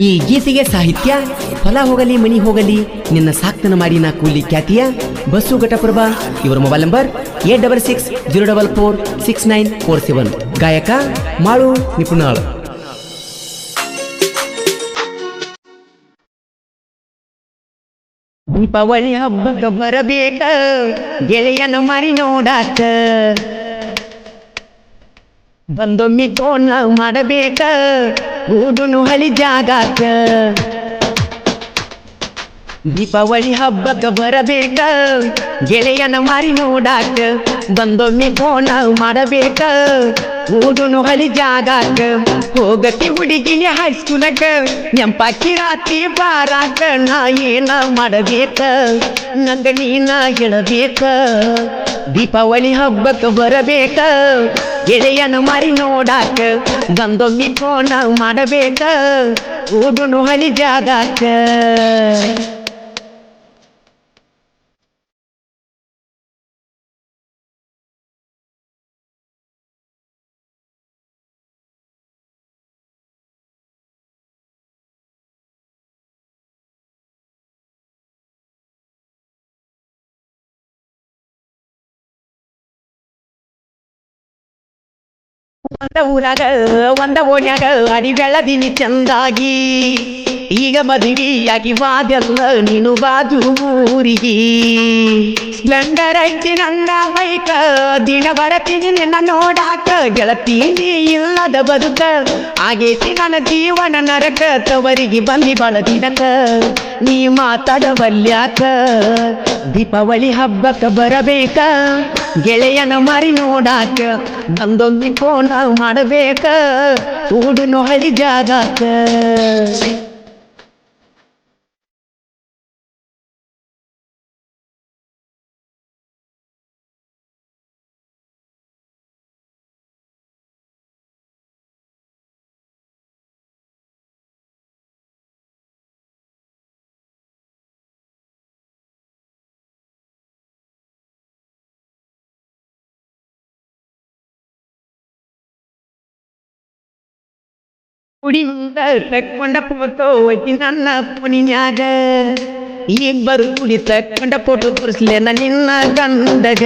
ಈ ಗೀತೆಗೆ ಸಾಹಿತ್ಯ ಹೊಲ ಹೋಗಲಿ ಮನಿ ಹೋಗಲಿ ನಿನ್ನ ಸಾಕ್ತನ ಮಾಡಿ ನಾ ಕೂಲಿ ಖ್ಯಾತಿಯ ಬಸ್ಸು ಘಟಪ್ರಭ. ಇವರ ಮೊಬೈಲ್ ನಂಬರ್ 8660446947. ಗಾಯಕ ಮಾಳು ನಿಪುಣಾಳ್. ದೀಪಾವಳಿ ಹಬ್ಬಕ್ಕೆ ಬರಬೇಕ ಗೆಳೆಯನ ಮಾರಿ ನೋಡಾಕ, ಬಂದೊಮ್ಮೆ ಫೋನ್ ಮಾಡಬೇಕ ಊಡುನು ಹಳಿ ಜಾಗಾಕ. ದೀಪಾವಳಿ ಹಬ್ಬಕ್ಕೆ ಬರಬೇಕ ಗೆಳೆಯನ ಮಾರಿ ನೋಡಾಕ, ಬಂದೊಮ್ಮೆ ಫೋನ್ ಮಾಡಬೇಕ ಊಡುನು ಹಳಿ ಜಾಗಾಕ. ಹೋಗತಿ ಹುಡುಗಿಯ ಹೈಸ್ಕೂಲಕ ನೆಂಪಾಕಿ ರಾತ್ರಿ ಬಾರಾಕ, ನಾ ಏನ ಮಾಡಬೇಕ ನಂಗ ನೀನ ಹೇಳಬೇಕ. ದೀಪಾವಳಿ ಹಬ್ಬಕ್ಕೆ ಬರಬೇಕ ಗೆಳೆಯನ ಮಾರಿ ನೋಡಾಕ, ಬಂದೊಮ್ಮೆ ಫೋನ್ ಮಾಡಬೇಕ ಊಡುನು ಹಳಿ ಜಾಗಾಕ. ಒಂದ ಊರಾಗ ಒಂದ ಓಣ್ಯಾಗ ಅಡಿ ಬೆಳದಿನಿ ಚಂದಾಗಿ, ಈಗ ಮದುವೆಯಾಗಿ ವಾದೆಲ್ಲ ನೀನು ಬಾಜು ಊರಿಗೆ. ಸ್ಪ್ಲೆಂಡರ್ ಐತಿ ನನ್ನ ಬೈಕ ದಿನ ಬರತೀನಿ ನಿನ್ನ ನೋಡಾಕ, ಗೆಳತೀನಿ ಇಲ್ಲದ ಬದುಕ ಆಗೇತಿ ನನ್ನ ಜೀವನ ನರಕ. ತವರಿಗೆ ಬಂದಿ ಬಾಳ ದಿನಕ ನೀ ಮಾತಾಡವಲ್ಯಾಕ. ದೀಪಾವಳಿ ಹಬ್ಬಕ್ಕೆ ಬರಬೇಕ ಗೆಳೆಯನ ಮಾರಿ ನೋಡಾಕ, ಬಂದೊಮ್ಮೆ ಫೋನ್ ಮಾಡಬೇಕ ಊಡುನು ಹಳಿ ಜಾಗಾಕ. ಕುಡಿಯಿಂದ ತಕ್ಕೊಂಡ ಫೋಟೋ ಐತಿ ನನ್ನ ಫೋನಿನ್ಯಾಗ, ಇಬ್ಬರು ಕುಡಿ ತಕ್ಕೊಂಡ ಫೋಟೋ ತೋರಿಸ್ಲೆ ನಿನ್ನ ಗಂಡಗ.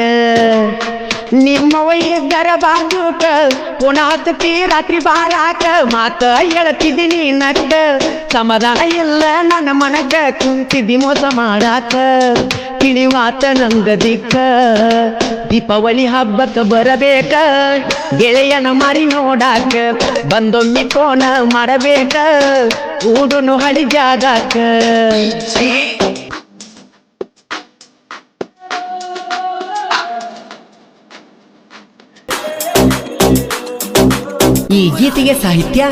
ನಿಮ್ಮ ವಯಸ್ಸರ ಬಾಜೂಕ ಪುಣಾತತಿ ರಾತ್ರಿ ಬಾರಾಕ, ಮಾತ ಹೇಳ್ತಿದ್ದೀನಿ ನಕ್ಕ ಸಮಾಧಾನ ಇಲ್ಲ ನನ್ನ ಮನಗ. ಕುಂತಿದ್ದಿ ಮೋಸ ಮಾಡಾಕ ಕಿಳಿ ಮಾತ ನಂಗ ದಿಕ್ಕ. ದೀಪಾವಳಿ ಹಬ್ಬಕ್ಕೆ ಬರಬೇಕ ಗೆಳೆಯನ ಮಾರಿ ನೋಡಾಕ, ಬಂದೊಮ್ಮೆ ಫೋನ್ ಮಾಡಬೇಕ ಊಡುನು ಹಳಿ ಜಾಗಾಕ. ಈ ಗೀತೆಗೆ ಸಾಹಿತ್ಯ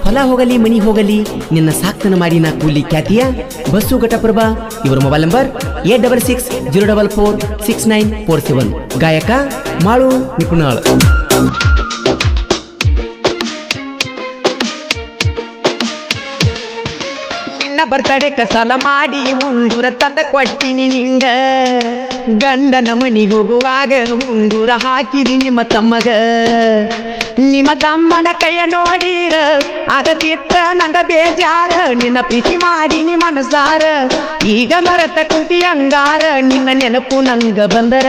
ಹೊಲ ಹೋಗಲಿ ಮನಿ ಹೋಗಲಿ ನಿನ್ನ ಸಾಕ್ತನ ಮಾಡಿ ನಾ ಕೂಲಿ ಖ್ಯಾತಿಯ ಬಸ್ಸು ಘಟಪ್ರಭ. ಇವರ ಮೊಬೈಲ್ ನಂಬರ್ 8660446947. ಗಾಯಕ ಮಾಳು ನಿಪುಣಾಳ್. ಬರ್ತಡೆ ಸಾಲ ಮಾಡಿ ಉಂಗುರ ತಂದ ಕೊಟ್ಟಿನಿ ನಿಂಗ, ಗಂಡನ ಮನಿಗೆ ಹೋಗುವಾಗ ಉಂಗುರ ಹಾಕಿದಿ ನಿಮ್ಮ ತಮ್ಮಗ. ನಿಮ್ಮ ತಮ್ಮನ ಕೈಯ ನೋಡಿರ ಆಗತಿತ್ತ ನಂಗ ಬೇಜಾರ, ನಿನ್ನ ಪ್ರೀತಿ ಮಾಡಿ ನಿ ಮನಸಾರ ಈಗ ಮರತ ಕುಂತಿ ಅಂಗಾರ. ನಿನ್ನ ನೆನಪು ನಂಗ ಬಂದರ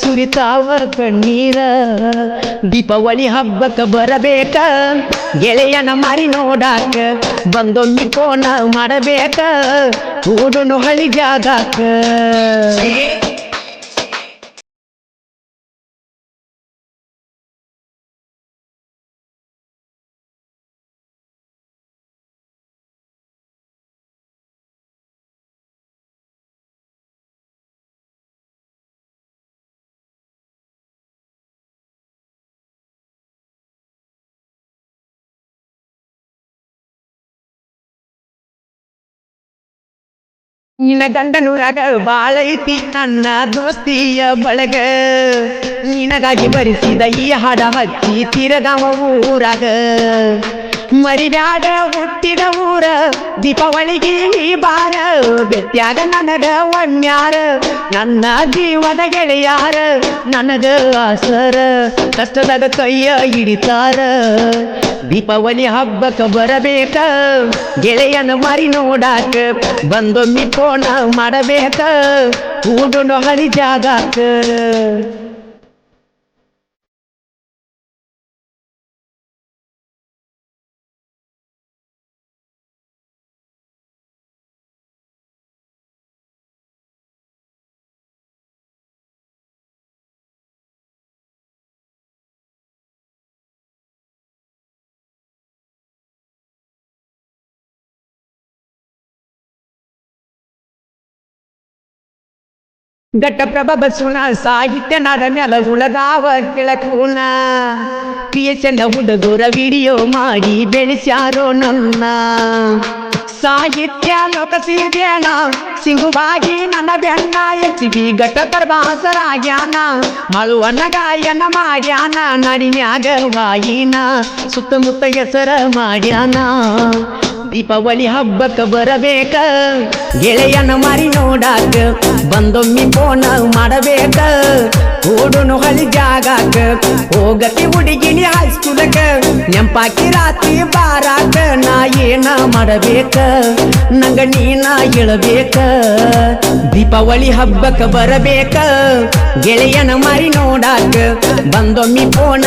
ಸುರಿತಾವ ಕಣ್ಣೀರ. ದೀಪಾವಳಿ ಹಬ್ಬಕ್ಕೆ ಬರಬೇಕ ಗೆಳೆಯನ ಮಾರಿ ನೋಡಾಕ, ಬಂದೊಮ್ಮೆ ಫೋನ್ ಮಾಡಬೇಕ ಊಡುನು ಹಳಿ ಜಾಗಾಕ. ನಿನ್ನ ಗಂಡನೂರಾಗ ಬಾಳ ಐತಿ ನನ್ನ ದೋಸ್ತಿಯ ಬಳಗ, ನಿನಗಾಗಿ ಬರಿಸಿದ ಈ ಹಾಡ ಹಚ್ಚಿ ತಿರಗಾವ ಊರಾಗ. ಮರಿಬ್ಯಾಡ ಹುಟ್ಟಿದ ಊರ ದೀಪಾವಳಿಗೆ ಈ ಬಾರ ಬೆಟ್ಟ್ಯಾಗ ನನಗ ಒಮ್ಮ್ಯಾರ ನನ್ನ ಜೀವದ ಗೆಳೆಯಾರ ನನಗ ಆಸರ ಕಷ್ಟದಾಗ ಕೈಯ ಹಿಡಿತಾರ ದೀಪಾವಳಿ ಹಬ್ಬಕ್ಕೆ ಬರಬೇಕ ಗೆಳೆಯನ ಮರಿ ನೋಡಾಕ ಬಂದೊಮ್ಮೆ ಫೋನ ಮಾಡಬೇಕ ಕೂಡು ಹಳಿ ಜಾಗಾಕ ಘಟ್ಟಪ್ರಭ ಬಸವನ ಸಾಹಿತ್ಯ ನಾಡ ಮ್ಯಾಲ ಉಳದಾವ ಕೆಳಕೂನ ಕ್ರಿಯೇಷನ್ ಹುಡುಗರ ವಿಡಿಯೋ ಮಾಡಿ ಬೆಳೆಸ್ಯಾರೋ ನನ್ನ ಸಾಹಿತ್ಯ ಲೋಕಸಿದ್ದೇನ ಸಿಂಗುವಾಗಿ ನನ್ನ ಬೆನ್ನ ಎಚ್ಚಿಬಿ ಘಟ್ಟಪ್ರಭಾಸರಾಗ್ಯಾನ ಮಳುವನ್ನ ಗಾಯನ ಮಾಡ್ಯಾನ ನಡಿನ್ಯಾಗ ವಾಯಿನ ಸುತ್ತಮುತ್ತ ಹೆಸರ ಮಾಡ್ಯಾನ ದೀಪಾವಳಿ ಹಬ್ಬಕ್ಕೆ ಬರಬೇಕ ಗೆಳೆಯನ ಮಾರಿ ನೋಡಾಕ ಬಂದೊಮ್ಮೆ ಫೋನ ಮಾಡಬೇಕ ಕೂಡುನು ಹಳಿ ಜಾಗಾಕ ಹೋಗತಿ ಹುಡುಗಿನಿ ಹೈಸ್ಕೂಲಕ ನೆಂಪಾಕಿ ರಾತ್ರಿ ಬಾರಾಕ ನಾ ಏನ ಮಾಡಬೇಕ ನಂಗ ನೀನ ಹೇಳಬೇಕ ದೀಪಾವಳಿ ಹಬ್ಬಕ್ಕೆ ಬರಬೇಕ ಗೆಳೆಯನ ಮಾರಿ ನೋಡಾಕ ಬಂದೊಮ್ಮೆ ಫೋನ